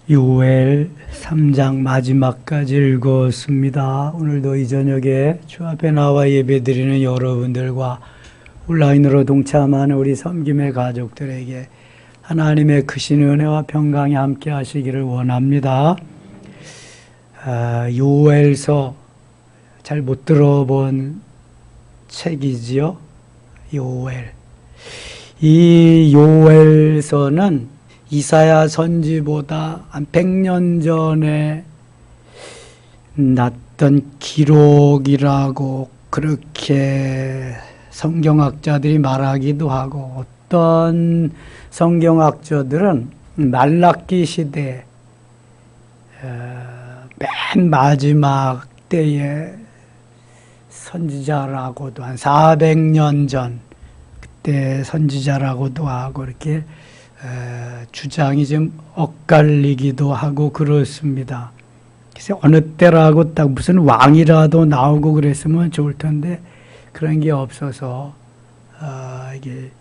요엘 3장 마지막까지 읽었습니다. 오늘도 이 저녁에 주 앞에 나와 예배드리는 여러분들과 온라인으로 동참하는 우리 섬김의 가족들에게 하나님의 크신 은혜와 평강이 함께 하시기를 원합니다. 요엘서 잘 못 들어본 책이지요. 요엘. 이 요엘서는 이사야 선지보다 한 100년 전에 났던 기록이라고 그렇게 성경학자들이 말하기도 하고, 어떤 성경학자들은 말라기 시대 맨 마지막 때의 선지자라고도, 한 400년 전 그때 선지자라고도 하고, 이렇게 주장이 좀 엇갈리기도 하고 그렇습니다. 그래서 어느 때라고 딱 무슨 왕이라도 나오고 그랬으면 좋을 텐데 그런 게 없어서 이게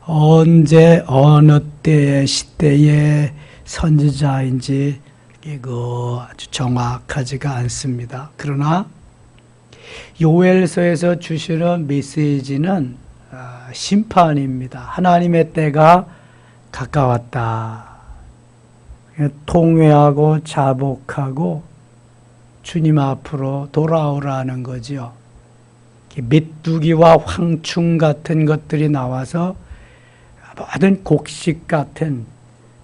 언제 어느 때의 시대의 선지자인지 이게 아주 정확하지가 않습니다. 그러나 요엘서에서 주시는 메시지는 심판입니다. 하나님의 때가 가까웠다. 통회하고 자복하고 주님 앞으로 돌아오라는 거죠. 메뚜기와 황충 같은 것들이 나와서 모든 곡식 같은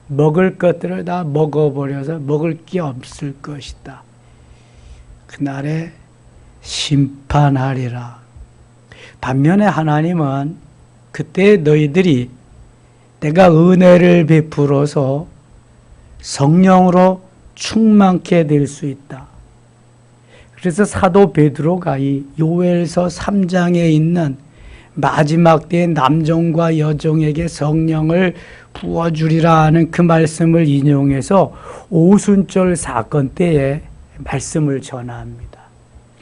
먹을 것들을 다 먹어버려서 먹을 게 없을 것이다. 그날에 심판하리라. 반면에 하나님은 그때 너희들이 내가 은혜를 베풀어서 성령으로 충만케 될 수 있다. 그래서 사도 베드로가 이 요엘서 3장에 있는 마지막 때의 남종과 여종에게 성령을 부어주리라 하는 그 말씀을 인용해서 오순절 사건 때에 말씀을 전합니다.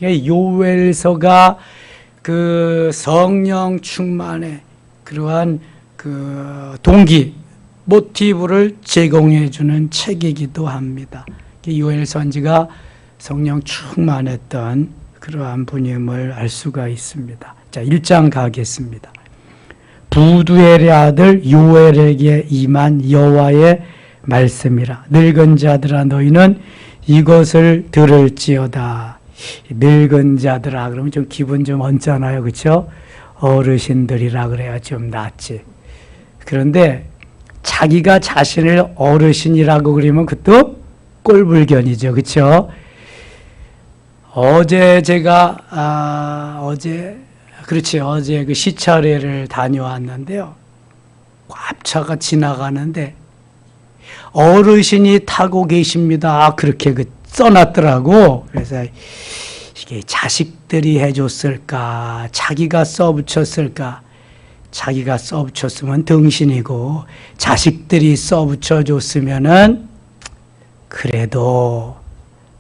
요엘서가 그 성령 충만의 그러한 그 동기, 모티브를 제공해 주는 책이기도 합니다. 요엘 선지가 성령 충만했던 그러한 분임을 알 수가 있습니다. 자, 1장 가겠습니다. 부두엘의 아들 요엘에게 임한 여호와의 말씀이라. 늙은 자들아 너희는 이것을 들을지어다. 늙은 자들아 그러면 좀 기분 좀 언짢아요. 그렇죠? 어르신들이라 그래야 좀 낫지. 그런데 자기가 자신을 어르신이라고 그러면 그것도 꼴불견이죠. 그렇죠? 어제 제가 어제 그 시찰회를 다녀왔는데요. 꽉차가 지나가는데 어르신이 타고 계십니다. 그렇게 써놨더라고. 그래서 이게 자식들이 해줬을까? 자기가 써붙였을까? 자기가 써붙였으면 등신이고 자식들이 써붙여줬으면은 그래도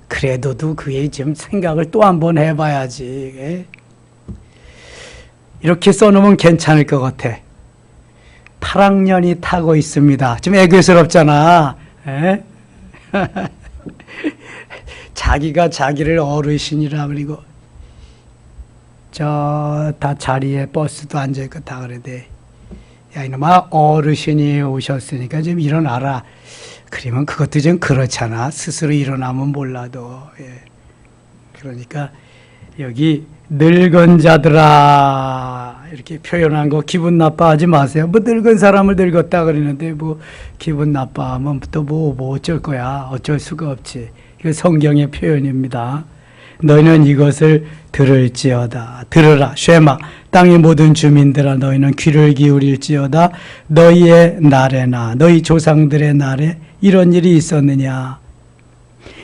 그게 좀 생각을 또 한번 해봐야지. 이렇게 써놓으면 괜찮을 것 같아. 8학년이 타고 있습니다. 좀 애교스럽잖아. 자기가 자기를 어르신이라 그리고 다 자리에 버스도 앉아있고 다 그러대. 야 이놈아 어르신이 오셨으니까 좀 일어나라. 그러면 그것도 좀 그렇잖아. 스스로 일어나면 몰라도. 그러니까 여기 늙은 자들아 이렇게 표현한 거 기분 나빠하지 마세요. 뭐 늙은 사람을 늙었다 그러는데 뭐 기분 나빠하면 또 뭐 어쩔 거야. 어쩔 수가 없지. 이거 성경의 표현입니다. 너희는 이것을 들을지어다. 들으라. 쉐마. 땅의 모든 주민들아 너희는 귀를 기울일지어다. 너희의 날에나 너희 조상들의 날에 이런 일이 있었느냐.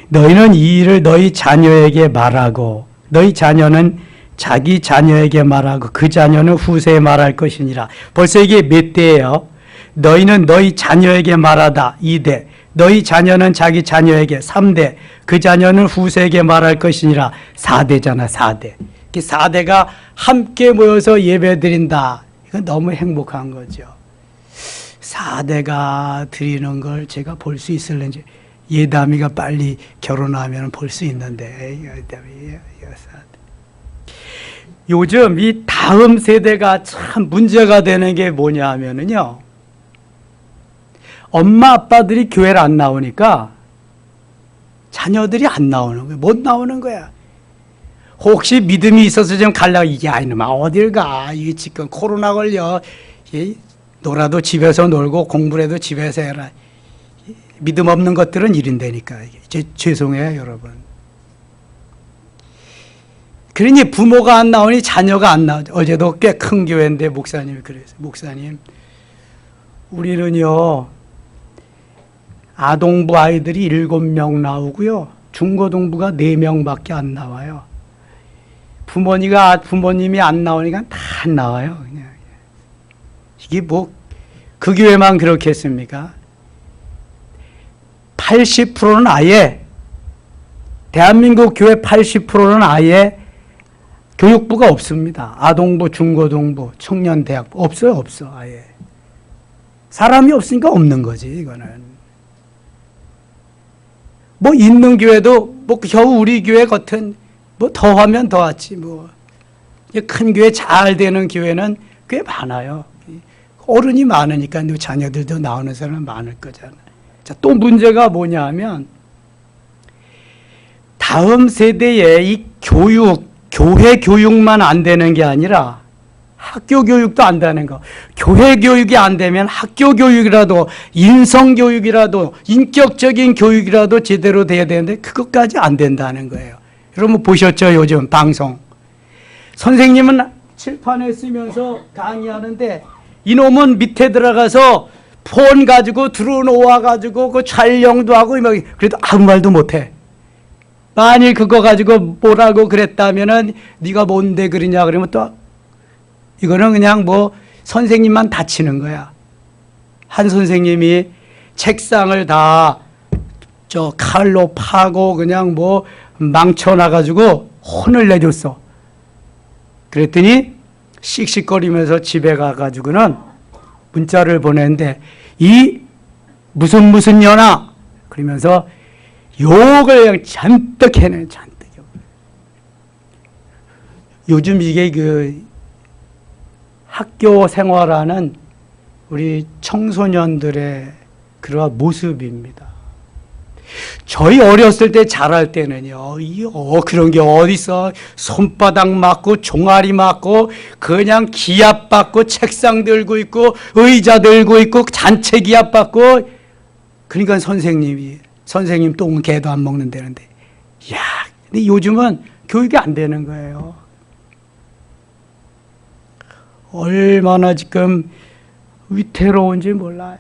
너희는 이 일을 너희 자녀에게 말하고 너희 자녀는 자기 자녀에게 말하고 그 자녀는 후세에 말할 것이니라. 벌써 이게 몇 대예요? 너희는 너희 자녀에게 말하다. 2대. 너희 자녀는 자기 자녀에게 3대. 그 자녀는 후세에게 말할 것이니라. 4대잖아. 4대. 4대가 함께 모여서 예배드린다. 이건 너무 행복한 거죠. 4대가 드리는 걸 제가 볼 수 있을는지. 예담이가 빨리 결혼하면 볼 수 있는데 예담이 요즘 이 다음 세대가 참 문제가 되는 게 뭐냐 하면은요, 엄마 아빠들이 교회를 안 나오니까 자녀들이 안 나오는 거야. 못 나오는 거야. 혹시 믿음이 있어서 좀 갈라, 이게 아니면 어딜 가. 이게 지금 코로나 걸려. 놀아도 집에서 놀고 공부라도 집에서 해라. 믿음 없는 것들은 이른다니까. 죄송해요, 여러분. 그러니 부모가 안 나오니 자녀가 안 나오죠. 어제도 꽤 큰 교회인데 목사님이 그랬어요. 목사님, 우리는요, 아동부 아이들이 7명 나오고요, 중고등부가 4명밖에 안 나와요. 부모님이 안 나오니까 다 안 나와요. 그냥. 이게 뭐, 그 교회만 그렇게 했습니까? 80%는 아예, 대한민국 교회 80%는 아예 교육부가 없습니다. 아동부, 중고등부, 청년대학부. 없어요, 없어, 아예. 사람이 없으니까 없는 거지, 이거는. 뭐, 있는 교회도, 뭐, 겨우 우리 교회 같은, 뭐, 더하면 더하지, 뭐. 큰 교회 잘 되는 교회는 꽤 많아요. 어른이 많으니까 자녀들도 나오는 사람 많을 거잖아요. 자, 또 문제가 뭐냐 하면, 다음 세대에 이 교회 교육만 안 되는 게 아니라 학교 교육도 안 되는 거. 교회 교육이 안 되면 학교 교육이라도, 인성 교육이라도, 인격적인 교육이라도 제대로 돼야 되는데 그것까지 안 된다는 거예요. 여러분 보셨죠? 요즘 방송. 선생님은 칠판에 쓰면서 강의하는데 이놈은 밑에 들어가서 폰 가지고 들어놓아 가지고 그 촬영도 하고 그래도 아무 말도 못해. 만일 그거 가지고 뭐라고 그랬다면은 네가 뭔데 그러냐 그러면 또 이거는 그냥 뭐 선생님만 다치는 거야. 한 선생님이 책상을 다 저 칼로 파고 그냥 뭐 망쳐놔가지고 혼을 내줬어. 그랬더니 씩씩거리면서 집에 가가지고는 문자를 보냈는데 이 무슨 년아 그러면서 욕을 그냥 잔뜩 해내, 잔뜩. 요즘 이게 그 학교 생활하는 우리 청소년들의 그러한 모습입니다. 저희 어렸을 때 자랄 때는요, 그런 게 어딨어. 손바닥 맞고, 종아리 맞고, 그냥 기압 받고, 책상 들고 있고, 의자 들고 있고, 잔체 기압 받고, 그러니까 선생님 똥은 개도 안 먹는다는데. 이야, 근데 요즘은 교육이 안 되는 거예요. 얼마나 지금 위태로운지 몰라.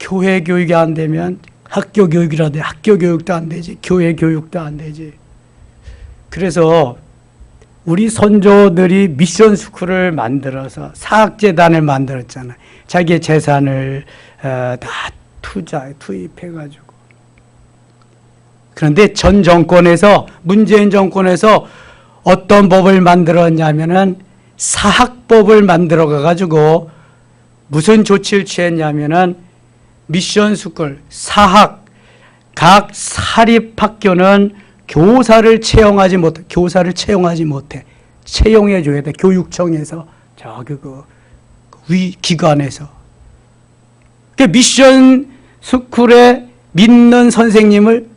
교회 교육이 안 되면 학교 교육이라도 학교 교육도 안 되지, 교회 교육도 안 되지. 그래서 우리 선조들이 미션 스쿨을 만들어서 사학재단을 만들었잖아요. 자기의 재산을 다 투입해가지고. 그런데 전 정권에서, 문재인 정권에서 어떤 법을 만들었냐면은 사학법을 만들어가지고 무슨 조치를 취했냐면은 미션 스쿨, 사학, 각 사립학교는 교사를 채용하지 못해. 채용해줘야 돼. 교육청에서, 저기 위 기관에서. 그 미션 스쿨에 믿는 선생님을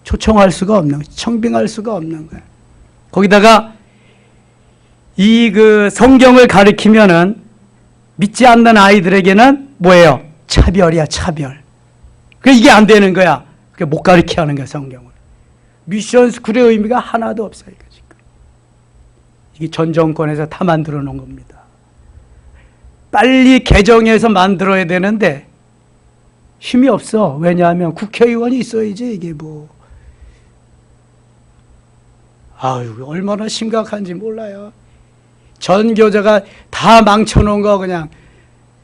초청할 수가 없는 거야. 청빙할 수가 없는 거야. 거기다가 이 성경을 가르치면은 믿지 않는 아이들에게는 뭐예요? 차별이야, 차별. 이게 안 되는 거야. 못 가르치게 하는 거야, 성경을. 미션 스쿨의 의미가 하나도 없어요, 지금. 이게 전 정권에서 다 만들어 놓은 겁니다. 빨리 개정해서 만들어야 되는데 힘이 없어. 왜냐하면 국회의원이 있어야지, 이게 뭐. 아유, 얼마나 심각한지 몰라요. 전 교재가 다 망쳐놓은 거 그냥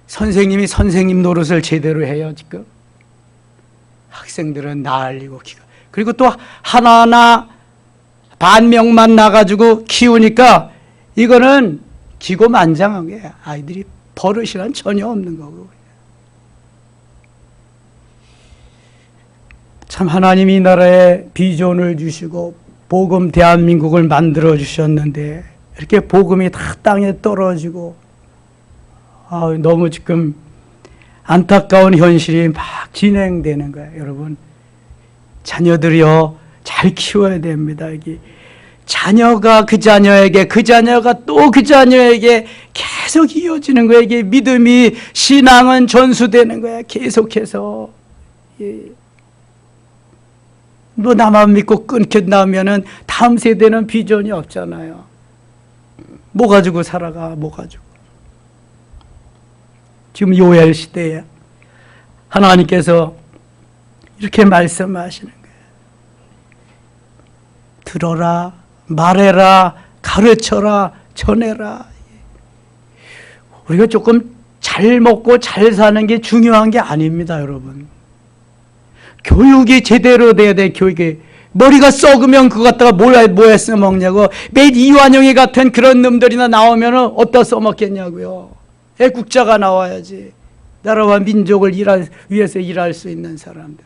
선생님이 선생님 노릇을 제대로 해요, 지금. 학생들은 난리고 그리고 또 하나하나 반명만 나가지고 키우니까 이거는 기고만장한 게 아이들이 버릇이란 전혀 없는 거고. 참 하나님이 이 나라에 비전을 주시고 복음 대한민국을 만들어 주셨는데 이렇게 복음이 다 땅에 떨어지고 너무 지금 안타까운 현실이 막 진행되는 거예요. 여러분, 자녀들이요 잘 키워야 됩니다. 이게 자녀가 그 자녀에게, 그 자녀가 또 그 자녀에게 계속 이어지는 거예요. 이게 믿음이, 신앙은 전수되는 거야. 계속해서. 뭐 나만 믿고 끊겼나면은 다음 세대는 비전이 없잖아요. 뭐 가지고 살아가, 뭐 가지고. 지금 요엘 시대에 하나님께서 이렇게 말씀하시는 거예요. 들어라, 말해라, 가르쳐라, 전해라. 우리가 조금 잘 먹고 잘 사는 게 중요한 게 아닙니다, 여러분. 교육이 제대로 돼야 돼, 교육이. 머리가 썩으면 그거 갖다가 뭐에 써먹냐고. 매일 이완용이 같은 그런 놈들이나 나오면 어디다 써먹겠냐고요. 애국자가 나와야지. 나라와 민족을 위해서 일할 수 있는 사람들.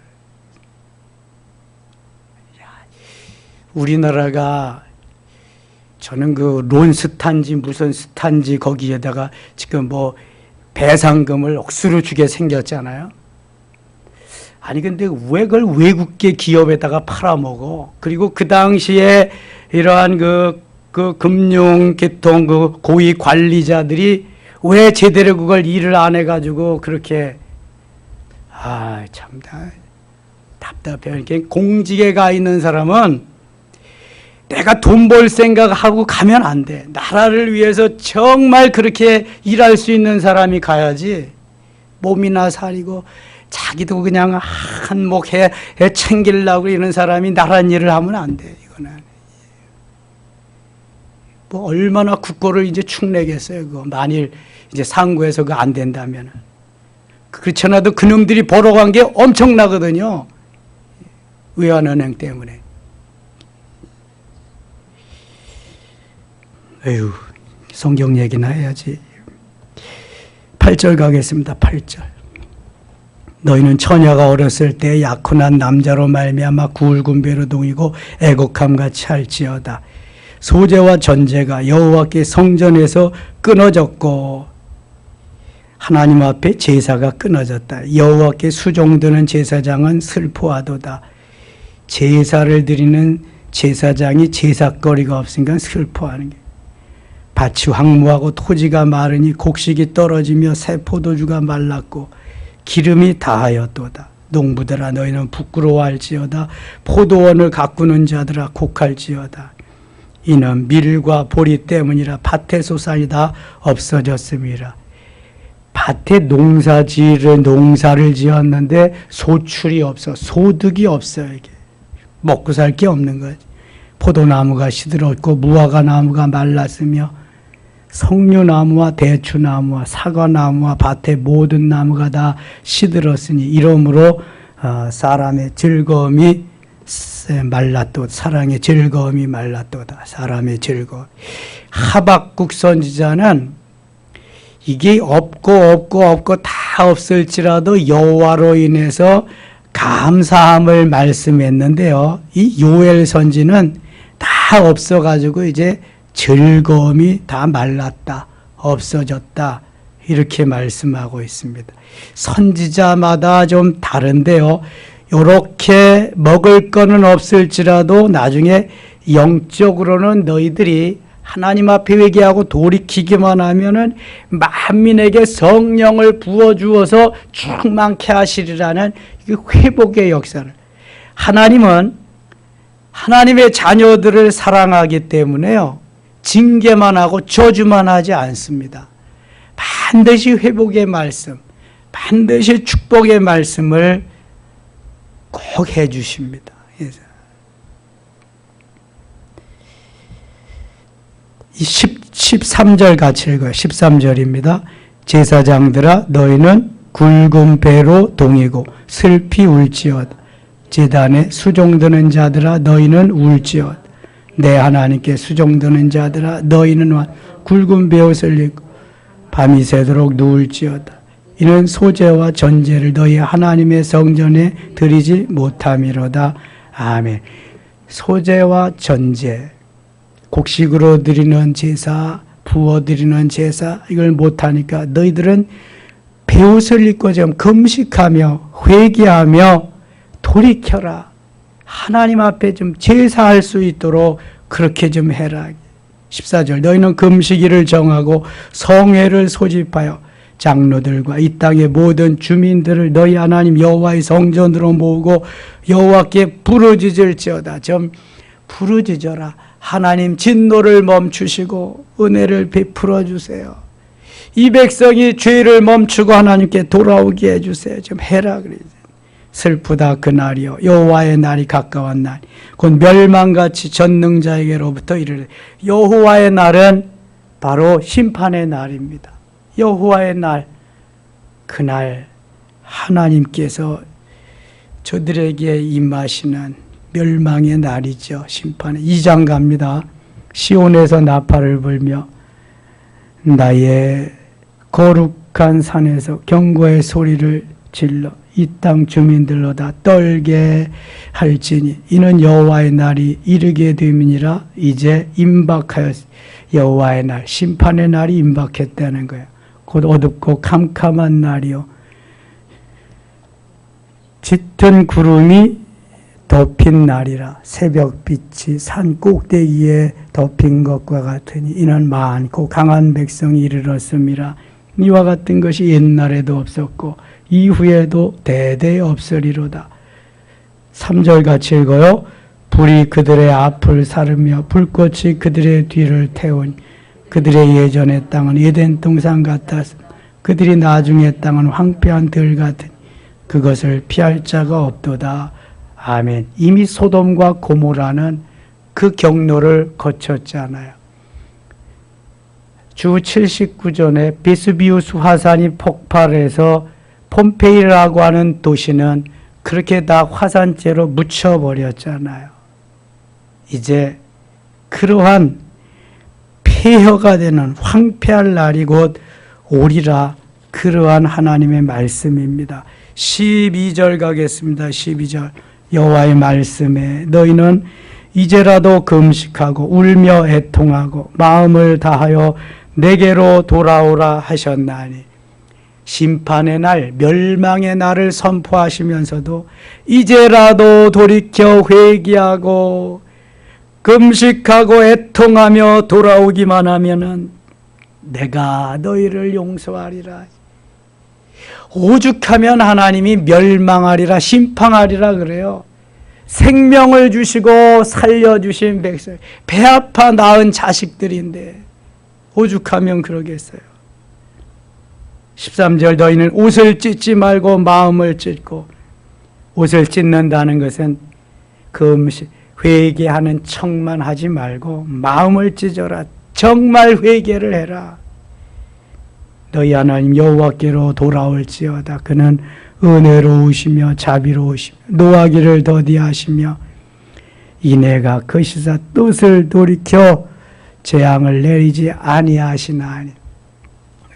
우리나라가 저는 그 론스탄지 무슨 스탄지 거기에다가 지금 뭐 배상금을 억수로 주게 생겼잖아요. 아니 근데 왜 그걸 외국계 기업에다가 팔아먹어? 그리고 그 당시에 이러한 그 금융 계통 그 고위 관리자들이 왜 제대로 그걸 일을 안 해가지고 그렇게 참 답답해요. 이렇게 공직에 가 있는 사람은 내가 돈 벌 생각하고 가면 안 돼. 나라를 위해서 정말 그렇게 일할 수 있는 사람이 가야지. 몸이나 살이고 자기도 그냥 한몫 해 챙기려고 이런 사람이 나란 일을 하면 안 돼. 이거는 뭐 얼마나 국고를 이제 축내겠어요. 그거 만일 이제 상고에서 그거 안 된다면. 그렇지 않아도 그놈들이 벌어간 게 엄청나거든요. 외환은행 때문에. 에휴, 성경 얘기나 해야지. 8절 가겠습니다. 8절. 너희는 처녀가 어렸을 때 약혼한 남자로 말미암아 굵은 배로 동이고 애곡함같이 할지어다. 소재와 전제가 여호와께 성전에서 끊어졌고 하나님 앞에 제사가 끊어졌다. 여호와께 수종드는 제사장은 슬퍼하도다. 제사를 드리는 제사장이 제사거리가 없으니까 슬퍼하는 게. 밭이 황무하고 토지가 마르니 곡식이 떨어지며 새 포도주가 말랐고 기름이 다하였도다. 농부들아 너희는 부끄러워할지어다. 포도원을 가꾸는 자들아 곡할지어다. 이는 밀과 보리 때문이라. 밭의 소산이 다 없어졌음이라. 밭에 농사를 지었는데 소출이 없어. 소득이 없어요. 이게 먹고 살 게 없는 거지. 포도나무가 시들었고 무화과 나무가 말랐으며 석류나무와 대추나무와 사과나무와 밭의 모든 나무가 다 시들었으니 이러므로 사람의 즐거움이 말랐도다. 사랑의 즐거움이 말랐도다. 사람의 즐거움. 하박국 선지자는 이게 없고 다 없을지라도 여호와로 인해서 감사함을 말씀했는데요. 이 요엘 선지는 다 없어가지고 이제 즐거움이 다 말랐다, 없어졌다 이렇게 말씀하고 있습니다. 선지자마다 좀 다른데요. 이렇게 먹을 거는 없을지라도 나중에 영적으로는 너희들이 하나님 앞에 회개하고 돌이키기만 하면은 만민에게 성령을 부어주어서 충만케 하시리라는 회복의 역사를. 하나님은 하나님의 자녀들을 사랑하기 때문에요. 징계만 하고 저주만 하지 않습니다. 반드시 회복의 말씀, 반드시 축복의 말씀을 꼭 해주십니다. 13절 같이 읽어요. 13절입니다. 제사장들아 너희는 굵은 배로 동이고 슬피 울지어다. 제단에 수종드는 자들아 너희는 울지어다. 내 하나님께 수종드는 자들아 너희는 굵은 배옷을 입고 밤이 새도록 누울지어다. 이는 소제와 전제를 너희 하나님의 성전에 드리지 못함이로다. 아멘. 소제와 전제, 곡식으로 드리는 제사, 부어 드리는 제사, 이걸 못하니까 너희들은 베옷을 입고 좀 금식하며 회개하며 돌이켜라. 하나님 앞에 좀 제사할 수 있도록 그렇게 좀 해라. 14절, 너희는 금식일을 정하고 성회를 소집하여 장로들과 이 땅의 모든 주민들을 너희 하나님 여호와의 성전으로 모으고 여호와께 부르짖을지어다. 좀 부르짖어라. 하나님 진노를 멈추시고 은혜를 베풀어 주세요. 이 백성이 죄를 멈추고 하나님께 돌아오게 해주세요. 좀 해라 그러지. 슬프다 그날이요 여호와의 날이 가까운 날 곧 멸망같이 전능자에게로부터 이르되. 여호와의 날은 바로 심판의 날입니다. 여호와의 날, 그날 하나님께서 저들에게 임하시는 멸망의 날이죠. 심판의 2장 갑니다. 시온에서 나팔을 불며 나의 거룩한 산에서 경고의 소리를 질러 이 땅 주민들로다 떨게 할지니 이는 여호와의 날이 이르게 됨이니라. 이제 임박하였. 여호와의 날, 심판의 날이 임박했다는 거예요. 곧 어둡고 캄캄한 날이요 짙은 구름이 덮인 날이라. 새벽빛이 산 꼭대기에 덮인 것과 같으니 이는 많고 강한 백성이 이르렀음이라. 이와 같은 것이 옛날에도 없었고 이후에도 대대 없으리로다. 3절 같이 읽어요. 불이 그들의 앞을 사르며 불꽃이 그들의 뒤를 태우니 그들의 예전의 땅은 에덴 동산 같았으며 그들이 나중의 땅은 황폐한 들 같으니 그것을 피할 자가 없도다. 아멘. 이미 소돔과 고모라는 그 경로를 거쳤잖아요. 주 79전에 베스비우스 화산이 폭발해서 폼페이라고 하는 도시는 그렇게 다 화산재로 묻혀버렸잖아요. 이제 그러한 폐허가 되는 황폐할 날이 곧 오리라. 그러한 하나님의 말씀입니다. 12절 가겠습니다. 12절. 여호와의 말씀에 너희는 이제라도 금식하고 울며 애통하고 마음을 다하여 내게로 돌아오라 하셨나니. 심판의 날, 멸망의 날을 선포하시면서도 이제라도 돌이켜 회개하고 금식하고 애통하며 돌아오기만 하면은 내가 너희를 용서하리라. 오죽하면 하나님이 멸망하리라, 심판하리라 그래요. 생명을 주시고 살려주신 백성, 배 아파 낳은 자식들인데 오죽하면 그러겠어요. 13절, 너희는 옷을 찢지 말고 마음을 찢고. 옷을 찢는다는 것은 금식, 회개하는 척만 하지 말고 마음을 찢어라. 정말 회개를 해라. 너희 하나님 여호와께로 돌아올지어다. 그는 은혜로우시며 자비로우시며 노하기를 더디하시며 이내가 거시사 뜻을 돌이켜 재앙을 내리지 아니하시나니.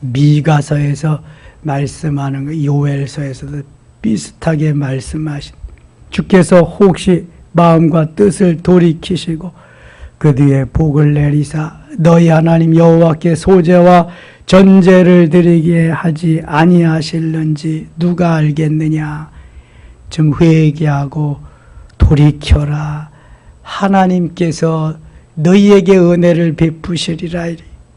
미가서에서 말씀하는 거, 요엘서에서도 비슷하게 말씀하신 주께서 혹시 마음과 뜻을 돌이키시고 그 뒤에 복을 내리사 너희 하나님 여호와께 소제와 전제를 드리게 하지 아니하실는지 누가 알겠느냐. 좀 회개하고 돌이켜라. 하나님께서 너희에게 은혜를 베푸시리라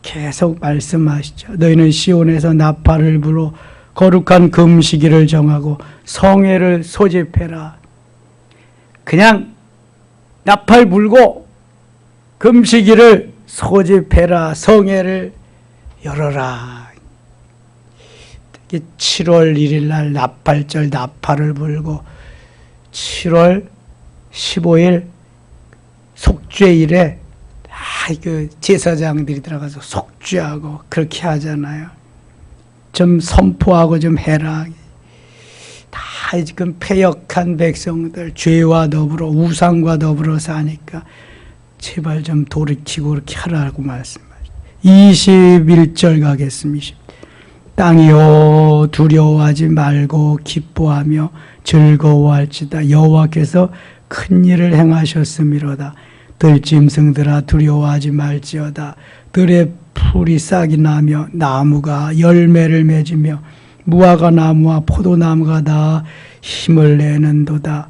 계속 말씀하시죠. 너희는 시온에서 나팔을 불어 거룩한 금식일을 정하고 성회를 소집해라. 그냥 나팔 불고 금식일을 소집해라. 성회를 열어라. 7월 1일 날 나팔절 나팔을 불고 7월 15일 속죄일에 그 제사장들이 들어가서 속죄하고 그렇게 하잖아요. 좀 선포하고 좀 해라. 다 지금 패역한 백성들, 죄와 더불어 우상과 더불어 사니까 제발 좀 돌이키고 그렇게 하라고 말씀하시죠. 21절 가겠습니다. 땅이요 두려워하지 말고 기뻐하며 즐거워할지다. 여호와께서 큰 일을 행하셨음이로다. 들짐승들아 두려워하지 말지어다. 들의 풀이 싹이 나며 나무가 열매를 맺으며 무화과 나무와 포도나무가 다 힘을 내는도다.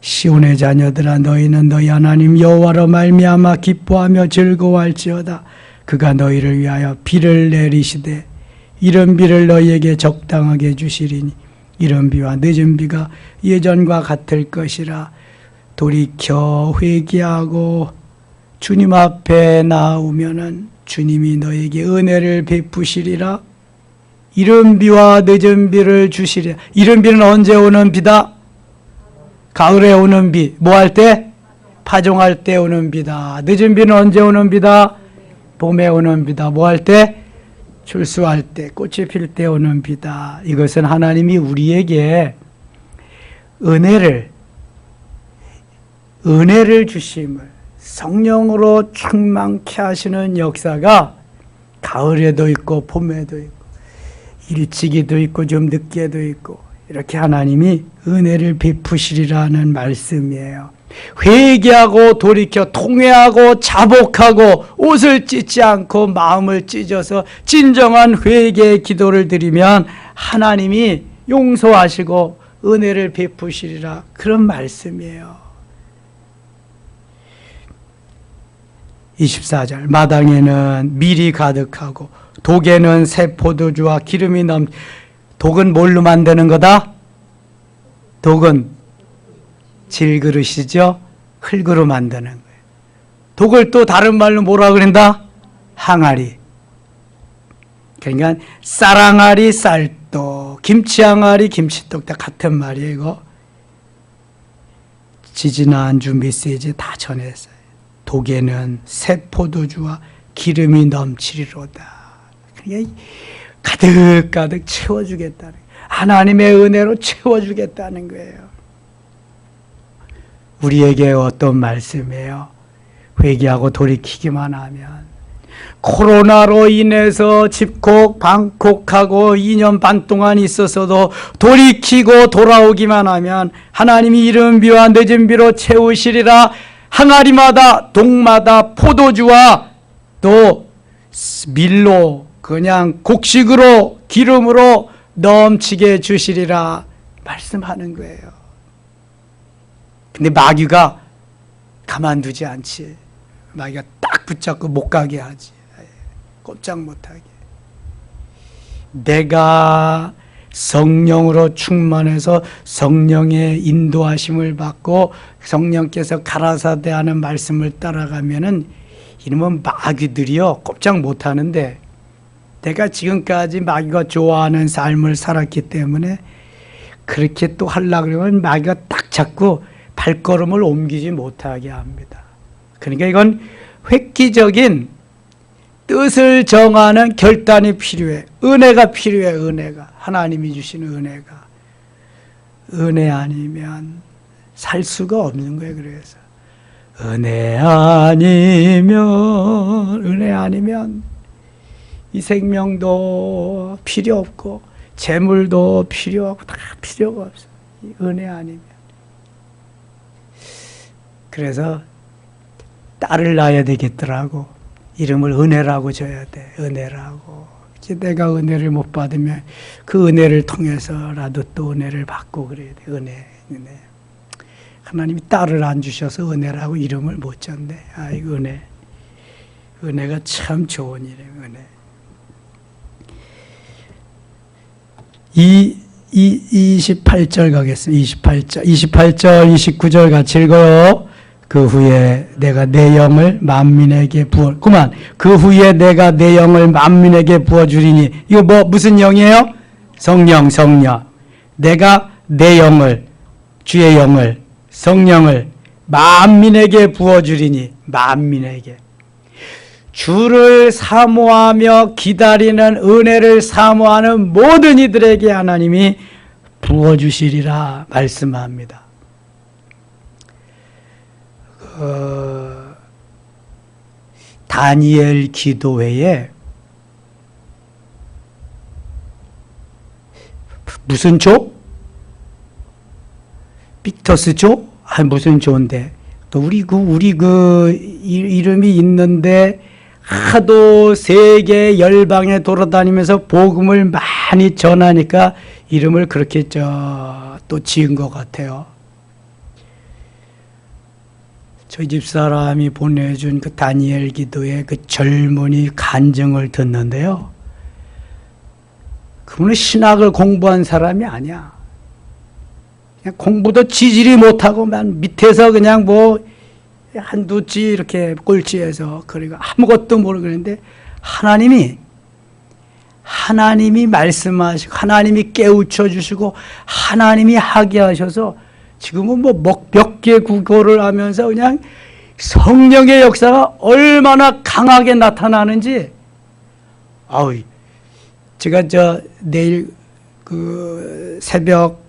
시온의 자녀들아 너희는 너희 하나님 여호와로 말미암아 기뻐하며 즐거워할지어다. 그가 너희를 위하여 비를 내리시되 이른 비를 너희에게 적당하게 주시리니 이른 비와 늦은 비가 예전과 같을 것이라. 돌이켜 회개하고 주님 앞에 나오면은 주님이 너에게 은혜를 베푸시리라. 이른 비와 늦은 비를 주시리라. 이른 비는 언제 오는 비다? 가을에 오는 비. 뭐 할 때? 파종할 때 오는 비다. 늦은 비는 언제 오는 비다? 봄에 오는 비다. 뭐 할 때? 출수할 때, 꽃이 필 때 오는 비다. 이것은 하나님이 우리에게 은혜를 주심을, 성령으로 충만케 하시는 역사가 가을에도 있고 봄에도 있고 일찍이도 있고 좀 늦게도 있고 이렇게 하나님이 은혜를 베푸시리라는 말씀이에요. 회개하고 돌이켜 통회하고 자복하고 옷을 찢지 않고 마음을 찢어서 진정한 회개의 기도를 드리면 하나님이 용서하시고 은혜를 베푸시리라, 그런 말씀이에요. 24절 마당에는 밀이 가득하고 독에는 새 포도주와 기름이 독은 뭘로 만드는 거다? 독은 질그릇이죠. 흙으로 만드는 거예요. 독을 또 다른 말로 뭐라 그런다? 항아리. 그러니까 쌀항아리 쌀떡, 김치항아리 김치떡 다 같은 말이에요. 이거 지지난주 메시지 다 전했어요. 독에는 새 포도주와 기름이 넘치리로다. 그러니까 가득가득 채워주겠다는 거예요. 하나님의 은혜로 채워주겠다는 거예요. 우리에게 어떤 말씀이에요? 회개하고 돌이키기만 하면. 코로나로 인해서 집콕 방콕하고 2년 반 동안 있었어도 돌이키고 돌아오기만 하면 하나님이 이른 비와 늦은 비로 채우시리라. 항아리마다 독마다 포도주와 또 밀로 그냥 곡식으로 기름으로 넘치게 주시리라 말씀하는 거예요. 근데 마귀가 가만두지 않지. 마귀가 딱 붙잡고 못 가게 하지. 꼼짝 못하게. 내가 성령으로 충만해서 성령의 인도하심을 받고 성령께서 가라사대 하는 말씀을 따라가면은 이놈은 마귀들이요 꼼짝 못하는데, 내가 지금까지 마귀가 좋아하는 삶을 살았기 때문에 그렇게 또 하려고 그러면 마귀가 딱 잡고 발걸음을 옮기지 못하게 합니다. 그러니까 이건 획기적인 뜻을 정하는 결단이 필요해. 은혜가 필요해. 은혜가. 하나님이 주시는 은혜가. 은혜 아니면 살 수가 없는 거예요. 그래서 은혜 아니면 이 생명도 필요 없고 재물도 필요 없고 다 필요가 없어. 은혜 아니면. 그래서 딸을 낳아야 되겠더라고. 이름을 은혜라고 줘야 돼. 은혜라고. 내가 은혜를 못 받으면 그 은혜를 통해서라도 또 은혜를 받고 그래야 돼. 은혜. 하나님이 딸을 안 주셔서 은혜라고 이름을 못 줬네. 아이고 은혜. 은혜가 참 좋은 일이에요. 은혜. 28절 가겠습니다. 28절 29절 같이 읽어요. 그 후에 내가 내 영을 만민에게 그만. 그 후에 내가 내 영을 만민에게 부어주리니. 이거 무슨 영이에요? 성령. 내가 내 영을, 주의 영을, 성령을 만민에게 부어주리니. 만민에게. 주를 사모하며 기다리는, 은혜를 사모하는 모든 이들에게 하나님이 부어주시리라 말씀합니다. 다니엘 기도회에 무슨 조? 빅터스 조? 아, 무슨 조인데. 또 우리 이름이 있는데 하도 세계 열방에 돌아다니면서 복음을 많이 전하니까 이름을 그렇게 또 지은 것 같아요. 저희 집사람이 보내준 그 다니엘 기도의 그 젊은이 간증을 듣는데요. 그분은 신학을 공부한 사람이 아니야. 그냥 공부도 지질이 못하고만 밑에서 그냥 뭐 한두 지 이렇게 꼴찌해서 그리고 아무것도 모르고 그랬는데 하나님이 말씀하시고 하나님이 깨우쳐 주시고 하나님이 하게 하셔서 지금은 뭐 몇 개 국어를 하면서 그냥 성령의 역사가 얼마나 강하게 나타나는지. 아우, 제가 내일 그 새벽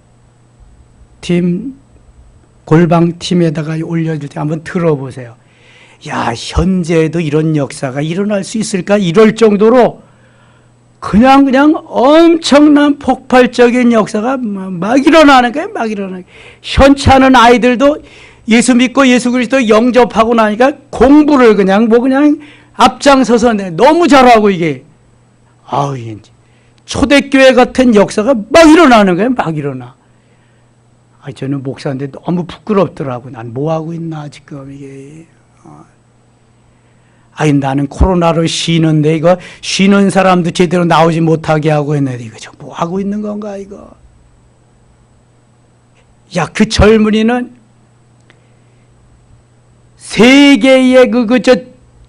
팀 골방 팀에다가 올려줄 때 한번 들어보세요. 야, 현재에도 이런 역사가 일어날 수 있을까? 이럴 정도로 그냥 엄청난 폭발적인 역사가 막 일어나는 거예요. 막 일어나는 거예요. 현찮은 아이들도 예수 믿고 예수 그리스도 영접하고 나니까 공부를 그냥 앞장서서 너무 잘하고 이게. 아우, 초대교회 같은 역사가 막 일어나는 거예요. 막 일어나. 저는 목사인데 너무 부끄럽더라고. 난 뭐 하고 있나 지금 이게. 나는 코로나로 쉬는데 이거 쉬는 사람도 제대로 나오지 못하게 하고 있는데 이거 저 뭐 하고 있는 건가 이거. 야, 그 젊은이는 세계의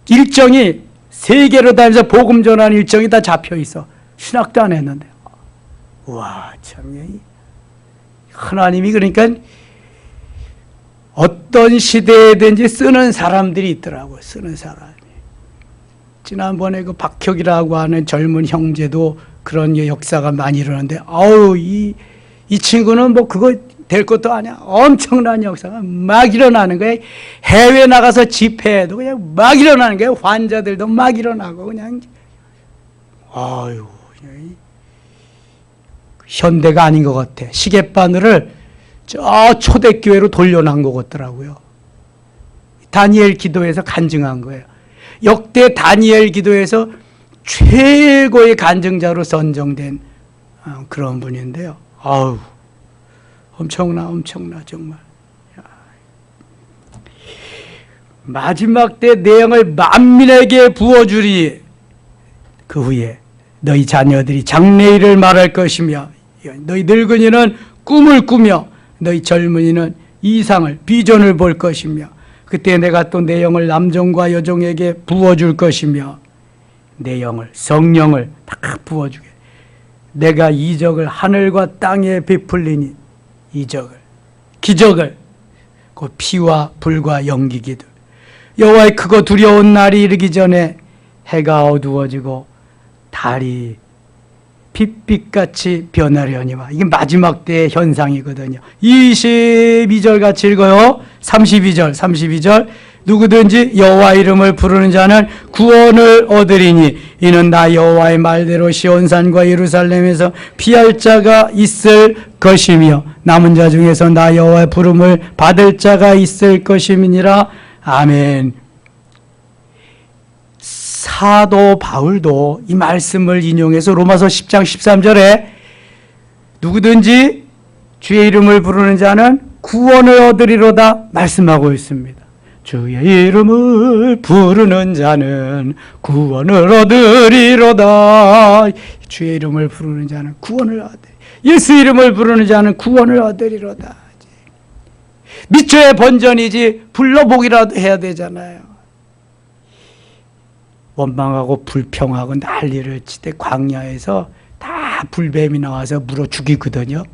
일정이 세계로 다니면서 복음 전하는 일정이 다 잡혀 있어. 신학도 안 했는데. 와, 참. 하나님이 그러니까 어떤 시대에든지 쓰는 사람들이 있더라고요. 쓰는 사람이. 지난번에 그 박혁이라고 하는 젊은 형제도 그런 역사가 많이 일어났는데, 아우, 이 친구는 뭐 그거 될 것도 아니야. 엄청난 역사가 막 일어나는 거예요. 해외 나가서 집회해도 그냥 막 일어나는 거예요. 환자들도 막 일어나고 그냥. 아유, 현대가 아닌 것 같아. 시계바늘을 저 초대교회로 돌려놓은 것 같더라고요. 다니엘 기도에서 간증한 거예요. 역대 다니엘 기도에서 최고의 간증자로 선정된 그런 분인데요. 아우, 엄청나 정말. 마지막 때 내용을 만민에게 부어주리. 그 후에 너희 자녀들이 장래일을 말할 것이며 너희 늙은이는 꿈을 꾸며 너희 젊은이는 이상을 비전을 볼 것이며 그때 내가 또 내 영을 남종과 여종에게 부어줄 것이며 내 영을 성령을 다 부어주게. 내가 이적을 하늘과 땅에 베풀리니 이적을 기적을 그 피와 불과 연기기도 여호와의 크고 두려운 날이 이르기 전에 해가 어두워지고 달이 빛빛같이 변하려니와. 이게 마지막 때의 현상이거든요. 22절 같이 읽어요. 32절 누구든지 여호와 이름을 부르는 자는 구원을 얻으리니 이는 나 여호와의 말대로 시온산과 예루살렘에서 피할 자가 있을 것이며 남은 자 중에서 나 여호와의 부름을 받을 자가 있을 것임이니라. 아멘. 사도 바울도 이 말씀을 인용해서 로마서 10장 13절에 누구든지 주의 이름을 부르는 자는 구원을 얻으리로다 말씀하고 있습니다. 주의 이름을 부르는 자는 구원을 얻으리로다. 주의 이름을 부르는 자는 구원을 얻으리. 예수 이름을 부르는 자는 구원을 얻으리로다. 미처의 번전이지 불러보기라도 해야 되잖아요. 원망하고 불평하고 난리를 치되 광야에서 다 불뱀이 나와서 물어 죽이거든요.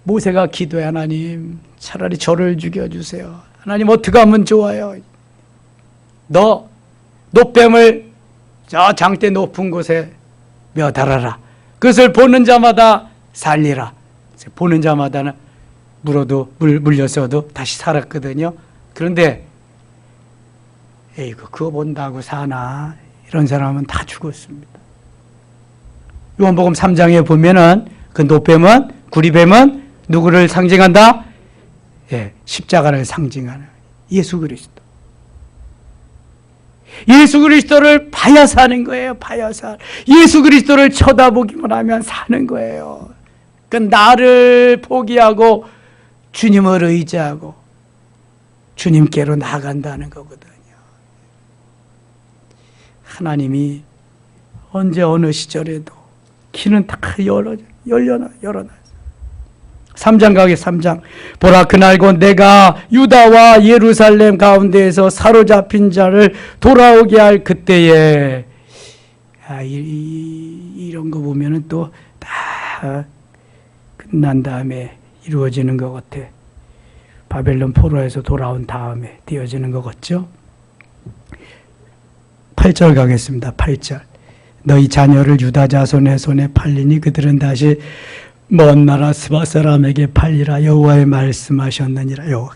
모세가 기도해. 하나님 차라리 저를 죽여주세요. 하나님 어떻게 하면 좋아요? 너 노뱀을 저 장대 높은 곳에 매달아라. 그것을 보는 자마다 살리라. 보는 자마다는 물렸어도 다시 살았거든요. 그런데 에이구, 그거 본다고 사나? 이런 사람은 다 죽었습니다. 요한복음 3장에 보면은 그 노뱀은, 구리뱀은 누구를 상징한다? 예, 십자가를 상징하는 예수 그리스도. 예수 그리스도를 봐야 사는 거예요. 봐야 사. 예수 그리스도를 쳐다보기만 하면 사는 거예요. 그 나를 포기하고 주님을 의지하고 주님께로 나간다는 거거든요. 하나님이 언제 어느 시절에도 길은 다 열려놨어요. 3장 가게 3장. 보라, 그날 곧 내가 유다와 예루살렘 가운데에서 사로잡힌 자를 돌아오게 할 그때에, 이런 거 보면은 또 다 끝난 다음에 이루어지는 것 같아. 바벨론 포로에서 돌아온 다음에 되어지는 것 같죠? 8절 가겠습니다. 8절. 너희 자녀를 유다 자손의 손에 팔리니 그들은 다시 먼 나라 스바 사람에게 팔리라. 여호와의 말씀하셨느니라. 여호와,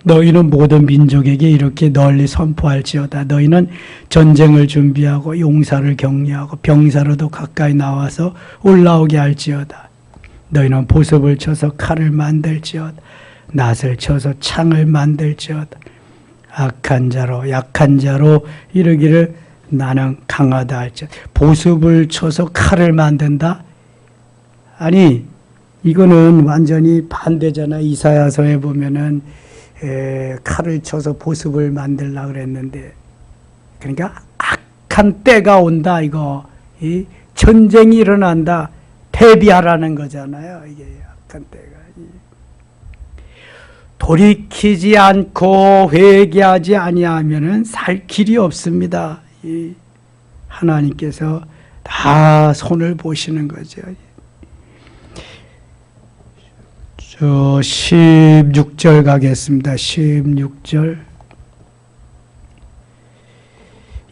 너희는 모든 민족에게 이렇게 널리 선포할지어다. 너희는 전쟁을 준비하고 용사를 격려하고 병사로도 가까이 나와서 올라오게 할지어다. 너희는 보습을 쳐서 칼을 만들지어다. 낫을 쳐서 창을 만들지어다. 악한 자로 약한 자로 이르기를 나는 강하다 할지어다. 보습을 쳐서 칼을 만든다? 아니, 이거는 완전히 반대잖아. 이사야서에 보면은 칼을 쳐서 보습을 만들려고 그랬는데, 그러니까 악한 때가 온다. 이거 이 전쟁이 일어난다. 대비하라는 거잖아요. 이게 악한 때가. 돌이키지 않고 회개하지 아니하면은 살 길이 없습니다. 하나님께서 다 손을 보시는 거죠. 16절 가겠습니다. 16절.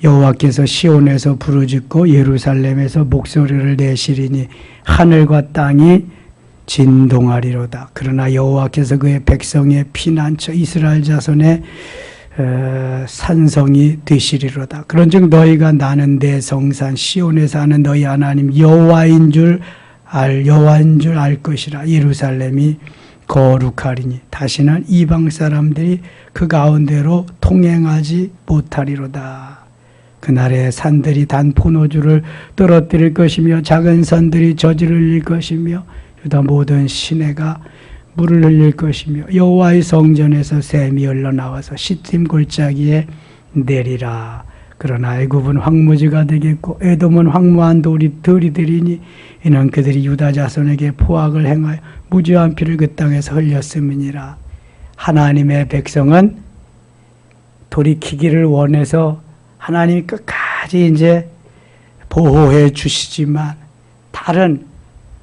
여호와께서 시온에서 부르짖고 예루살렘에서 목소리를 내시리니 하늘과 땅이 진동하리로다. 그러나 여호와께서 그의 백성의 피난처 이스라엘 자손의 산성이 되시리로다. 그런즉 너희가 나는 내 성산 시온에 사는 너희 하나님 여호와인 줄 알 것이라. 예루살렘이 거룩하리니 다시는 이방 사람들이 그 가운데로 통행하지 못하리로다. 그날에 산들이 단 포도주를 떨어뜨릴 것이며 작은 산들이 젖을 흘릴 것이며 유다 모든 시내가 물을 흘릴 것이며 여호와의 성전에서 샘이 흘러나와서 시팀 골짜기에 내리라. 그러나 애굽은 황무지가 되겠고 에돔은 황무한 돌이 되리니 이는 그들이 유다 자손에게 포악을 행하여 무죄한 피를 그 땅에서 흘렸음이니라. 하나님의 백성은 돌이키기를 원해서 하나님이 끝까지 이제 보호해 주시지만 다른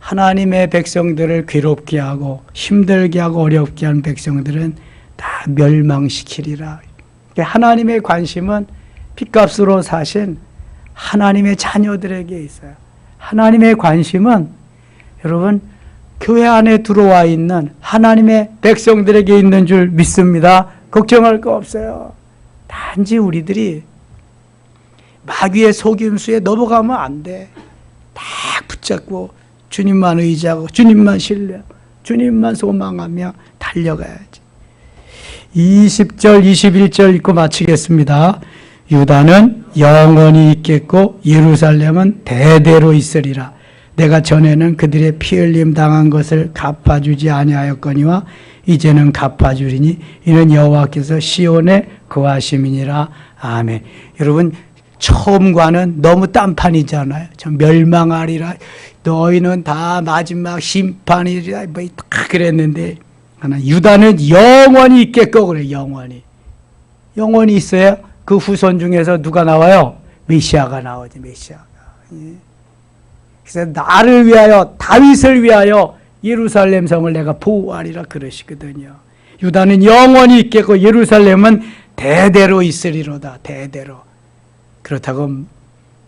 하나님의 백성들을 괴롭게 하고 힘들게 하고 어렵게 하는 백성들은 다 멸망시키리라. 하나님의 관심은 핏값으로 사신 하나님의 자녀들에게 있어요. 하나님의 관심은 여러분 교회 안에 들어와 있는 하나님의 백성들에게 있는 줄 믿습니다. 걱정할 거 없어요. 단지 우리들이 마귀의 속임수에 넘어가면 안 돼. 딱 붙잡고 주님만 의지하고 주님만 신뢰하고 주님만 소망하며 달려가야지. 20절 21절 읽고 마치겠습니다. 유다는 영원히 있겠고 예루살렘은 대대로 있으리라. 내가 전에는 그들의 피 흘림 당한 것을 갚아주지 아니하였거니와 이제는 갚아주리니 이는 여호와께서 시온에 거하심이니라. 아멘. 여러분 처음과는 너무 딴판이잖아요. 멸망하리라. 너희는 다 마지막 심판이리라. 뭐 다 그랬는데 유다는 영원히 있겠고 그래. 영원히 있어요. 그 후손 중에서 누가 나와요? 메시아가 나오지. 메시아가. 그래서 나를 위하여 다윗을 위하여 예루살렘 성을 내가 보호하리라 그러시거든요. 유다는 영원히 있겠고 예루살렘은 대대로 있으리로다. 대대로. 그렇다고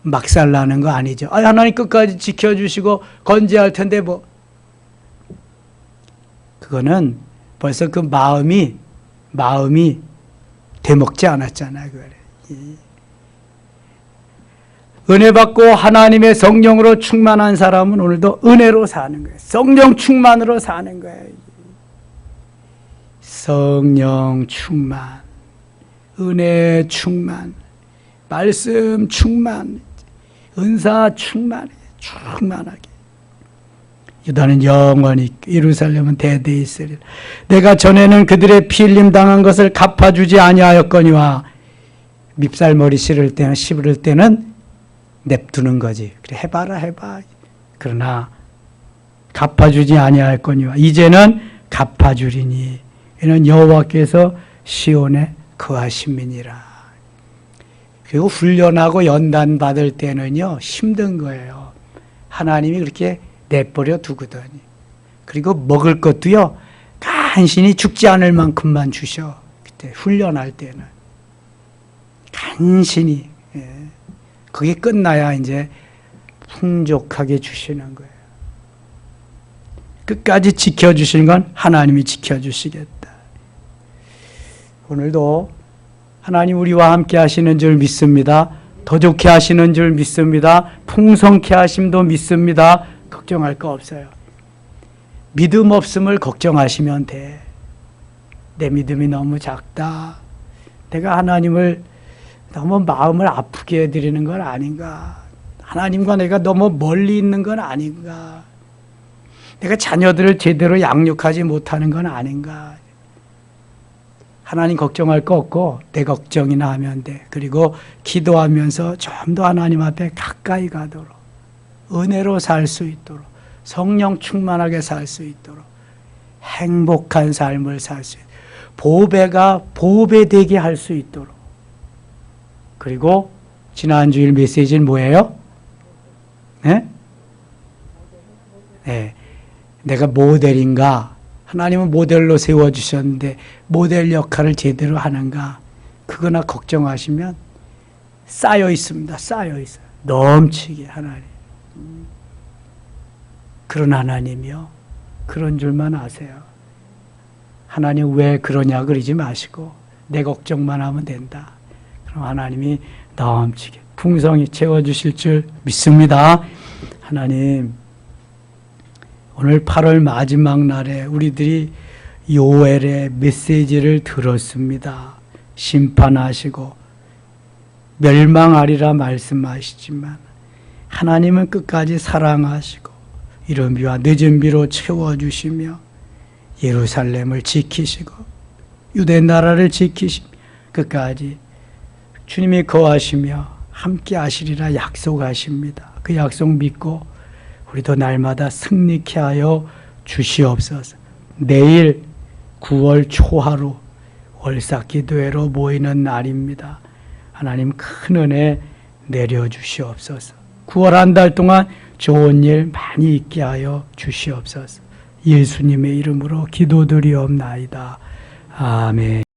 막살나는 거 아니죠. 하나님 끝까지 지켜주시고 건재할 텐데 뭐. 그거는 벌써 그 마음이 되먹지 않았잖아요. 은혜 받고 하나님의 성령으로 충만한 사람은 오늘도 은혜로 사는 거예요. 성령 충만으로 사는 거예요. 성령 충만, 은혜 충만, 말씀 충만, 은사 충만해, 충만하게. 유다는 영원히 예루살렘은 대대에 있으리라. 내가 전에는 그들의 피 흘림 당한 것을 갚아주지 아니하였거니와. 밉살머리 씹을 때는 냅두는 거지. 그래 해봐라 해봐. 그러나 갚아주지 아니하였거니와 이제는 갚아주리니 이는 여호와께서 시온에 거하심이니라. 그리고 훈련하고 연단 받을 때는요 힘든 거예요. 하나님이 그렇게 내버려 두거든요. 그리고 먹을 것도요 간신히 죽지 않을 만큼만 주셔. 그때 훈련할 때는 간신히. 그게 끝나야 이제 풍족하게 주시는 거예요. 끝까지 지켜주시는 건 하나님이 지켜주시겠다. 오늘도 하나님 우리와 함께 하시는 줄 믿습니다. 더 좋게 하시는 줄 믿습니다. 풍성케 하심도 믿습니다. 걱정할 거 없어요. 믿음 없음을 걱정하시면 돼. 내 믿음이 너무 작다. 내가 하나님을 너무 마음을 아프게 해드리는 건 아닌가. 하나님과 내가 너무 멀리 있는 건 아닌가. 내가 자녀들을 제대로 양육하지 못하는 건 아닌가. 하나님 걱정할 거 없고 내 걱정이나 하면 돼. 그리고 기도하면서 좀 더 하나님 앞에 가까이 가도록 은혜로 살 수 있도록 성령 충만하게 살 수 있도록 행복한 삶을 살 수 있도록 보배가 보배되게 할 수 있도록. 그리고 지난 주일 메시지는 뭐예요? 네? 네. 내가 모델인가? 하나님은 모델로 세워주셨는데 모델 역할을 제대로 하는가? 그거나 걱정하시면 쌓여 있습니다. 쌓여 있어요. 넘치게 하나님. 그런 하나님이요. 그런 줄만 아세요. 하나님 왜 그러냐 그러지 마시고 내 걱정만 하면 된다. 그럼 하나님이 넘치게 풍성히 채워주실 줄 믿습니다. 하나님 오늘 8월 마지막 날에 우리들이 요엘의 메시지를 들었습니다. 심판하시고 멸망하리라 말씀하시지만 하나님은 끝까지 사랑하시고 이른 비와 늦은 비로 채워주시며 예루살렘을 지키시고 유대 나라를 지키시며 끝까지 주님이 거하시며 함께 하시리라 약속하십니다. 그 약속 믿고 우리도 날마다 승리케 하여 주시옵소서. 내일 9월 초하루 월삭기도회로 모이는 날입니다. 하나님 큰 은혜 내려주시옵소서. 9월 한 달 동안 좋은 일 많이 있게 하여 주시옵소서. 예수님의 이름으로 기도드리옵나이다. 아멘.